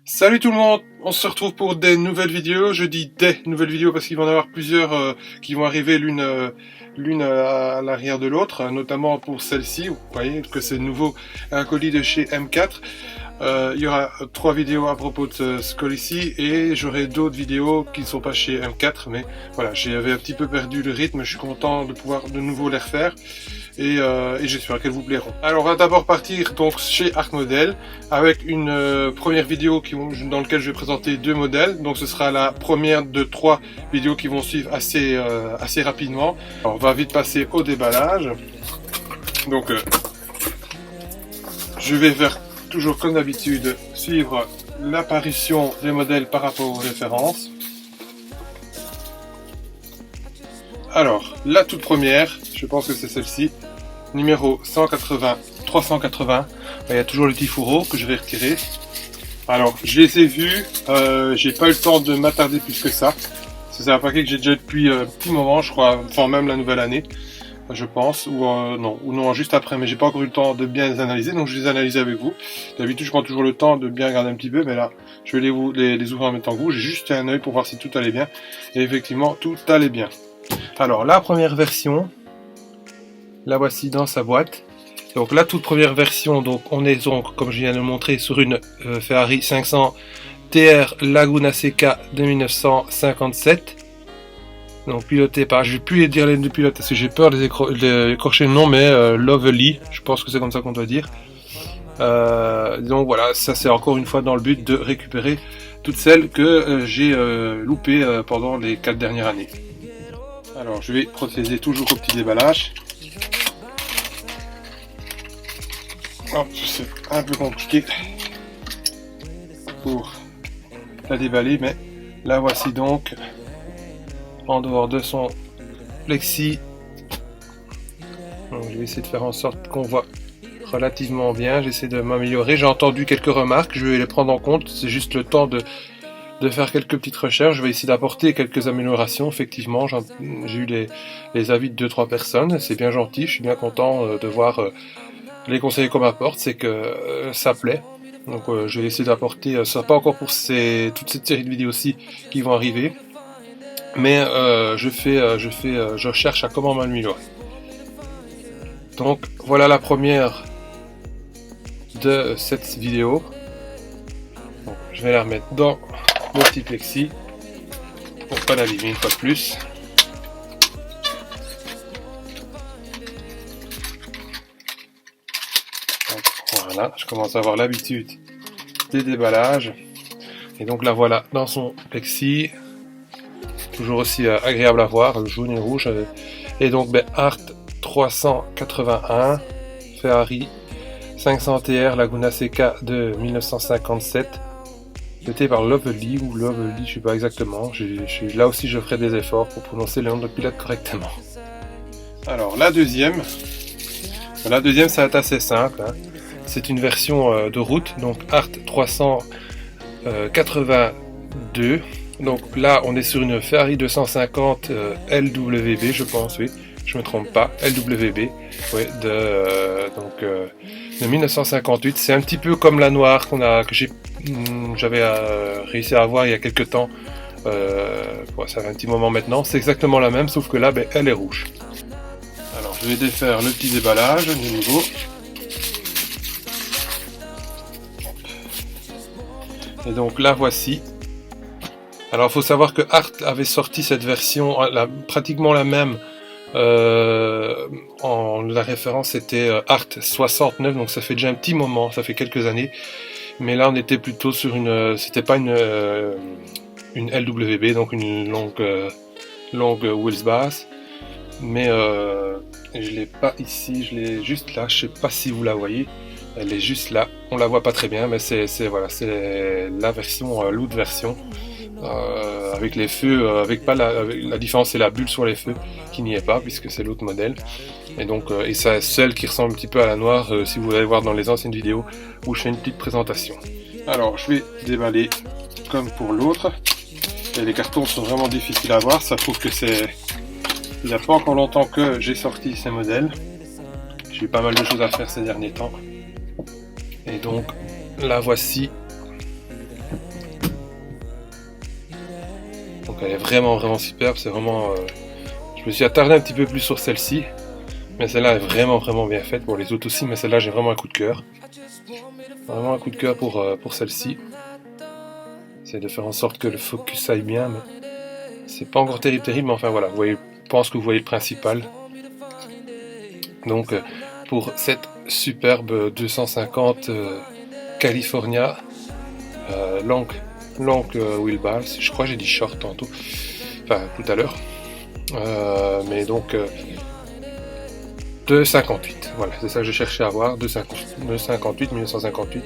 Salut tout le monde, on se retrouve pour des nouvelles vidéos. Je dis des nouvelles vidéos parce qu'il va y en avoir plusieurs qui vont arriver l'une à l'arrière de l'autre, notamment pour celle-ci. Vous voyez que c'est nouveau, un colis de chez M4. Il y aura 3 vidéos à propos de ce colis-ci et j'aurai d'autres vidéos qui ne sont pas chez M4, mais voilà, j'avais un petit peu perdu le rythme. Je suis content de pouvoir de nouveau les refaire. Et j'espère qu'elles vous plairont. Alors on va d'abord partir donc chez Art Model avec une première vidéo dans laquelle je vais présenter 2 modèles. Donc ce sera la première de 3 vidéos qui vont suivre assez rapidement. Alors, on va vite passer au déballage. Donc je vais faire toujours comme d'habitude suivre l'apparition des modèles par rapport aux références. Alors, la toute première, je pense que c'est celle-ci, numéro 380. Il y a toujours le petit fourreau que je vais retirer. Alors, je les ai vus, j'ai pas eu le temps de m'attarder plus que ça. C'est un paquet que j'ai déjà depuis un petit moment, je crois, enfin même la nouvelle année, je pense, ou non, juste après, mais j'ai pas encore eu le temps de bien les analyser, donc je les analyse avec vous. D'habitude, je prends toujours le temps de bien regarder un petit peu, mais là, je vais les ouvrir en même temps que vous. J'ai juste un œil pour voir si tout allait bien, et effectivement, tout allait bien. Alors la première version, la voici dans sa boîte. Donc la toute première version, donc on est donc comme je viens de le montrer sur une Ferrari 500 TR Laguna Seca de 1957. Donc piloté par, je vais plus dire les deux pilotes parce que j'ai peur d'écorcher le nom, mais Lovely, je pense que c'est comme ça qu'on doit dire. Donc voilà, ça c'est encore une fois dans le but de récupérer toutes celles que j'ai loupées pendant les 4 dernières années. Alors je vais procéder toujours au petit déballage. Oh, c'est un peu compliqué pour la déballer, mais la voici donc en dehors de son plexi. Donc, je vais essayer de faire en sorte qu'on voit relativement bien. J'essaie de m'améliorer. J'ai entendu quelques remarques, je vais les prendre en compte. C'est juste le temps de faire quelques petites recherches. Je vais essayer d'apporter quelques améliorations. Effectivement, j'ai eu les avis de 2-3 personnes. C'est bien gentil. Je suis bien content de voir les conseils qu'on m'apporte. C'est que ça plaît. Donc je vais essayer d'apporter. Ça sera pas encore pour toute cette série de vidéos-ci qui vont arriver. Mais je cherche à comment m'améliorer. Donc voilà la première de cette vidéo. Donc, je vais la remettre dans le petit plexi pour pas l'abîmer une fois de plus. Donc, voilà, je commence à avoir l'habitude des déballages. Et donc la voilà dans son plexi. Toujours aussi agréable à voir, le jaune et le rouge. Et donc Art 381, Ferrari 500 TR Laguna Seca de 1957. C'était par Lovely ou Lovely, je sais pas exactement. Là aussi je ferai des efforts pour prononcer le nom de pilote correctement. Alors la deuxième, ça va être assez simple. Hein. C'est une version de route, donc Art 382. Donc là on est sur une Ferrari 250 LWB, je pense, oui, je me trompe pas, LWB, oui, de 1958. C'est un petit peu comme la noire que j'avais réussi à avoir il y a quelques temps. Ça fait un petit moment maintenant. C'est exactement la même, sauf que là, elle est rouge. Alors, je vais défaire le petit déballage de nouveau. Et donc, la voici. Alors, il faut savoir que Art avait sorti cette version, pratiquement la même. La référence c'était Art 69, donc ça fait déjà un petit moment, ça fait quelques années. Mais là, on était plutôt sur c'était pas une LWB, donc une longue wheels basse. Mais je l'ai pas ici, je l'ai juste là. Je sais pas si vous la voyez. Elle est juste là. On la voit pas très bien, mais c'est la version, l'autre version. Avec les feux, la différence c'est la bulle sur les feux qui n'y est pas puisque c'est l'autre modèle. Et donc et c'est celle qui ressemble un petit peu à la noire si vous allez voir dans les anciennes vidéos où je fais une petite présentation. Alors je vais déballer comme pour l'autre. Et les cartons sont vraiment difficiles à voir, ça prouve que il n'y a pas encore longtemps que j'ai sorti ces modèles. J'ai eu pas mal de choses à faire ces derniers temps. Et donc la voici Elle est vraiment vraiment superbe, c'est vraiment... je me suis attardé un petit peu plus sur celle-ci, mais celle-là est vraiment vraiment bien faite. Bon, les autres aussi, mais celle-là j'ai vraiment un coup de cœur. Vraiment un coup de cœur pour celle-ci. J'essaie de faire en sorte que le focus aille bien, mais c'est pas encore terrible, mais enfin voilà, vous voyez, je pense que vous voyez le principal. Donc pour cette superbe 250 California long wheelbase, je crois que j'ai dit short tantôt, enfin tout à l'heure, mais donc 2,58, voilà, c'est ça que je cherchais à avoir, 2,58, 1958,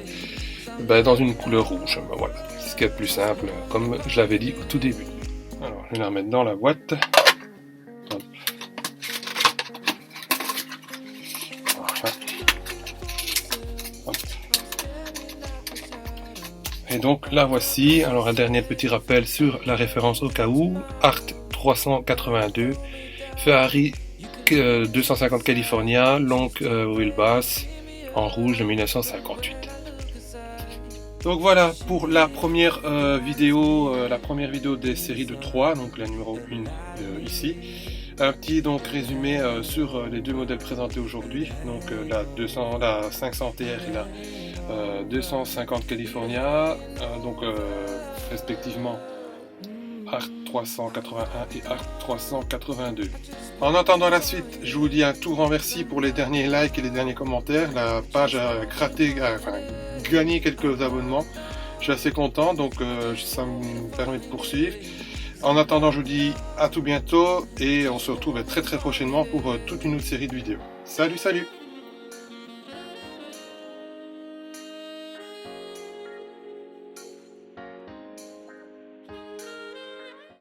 ben, dans une couleur rouge, ben, voilà, c'est ce qu'il y a de plus simple, comme je l'avais dit au tout début. Alors, je vais la remettre dans la boîte. Voilà. Et donc, la voici. Alors, un dernier petit rappel sur la référence au cas où. Art 382, Ferrari 250 California, long wheelbase, en rouge de 1958. Donc voilà pour la première vidéo des séries de 3, donc la numéro 1 ici. Un petit donc résumé sur les deux modèles présentés aujourd'hui, donc la 500 TR et la 250 California, donc respectivement Art 381 et Art 382. En attendant la suite, je vous dis un tout grand merci pour les derniers likes et les derniers commentaires. La page a gagné quelques abonnements. Je suis assez content, donc ça me permet de poursuivre. En attendant, je vous dis à tout bientôt et on se retrouve très très prochainement pour toute une autre série de vidéos. Salut, salut!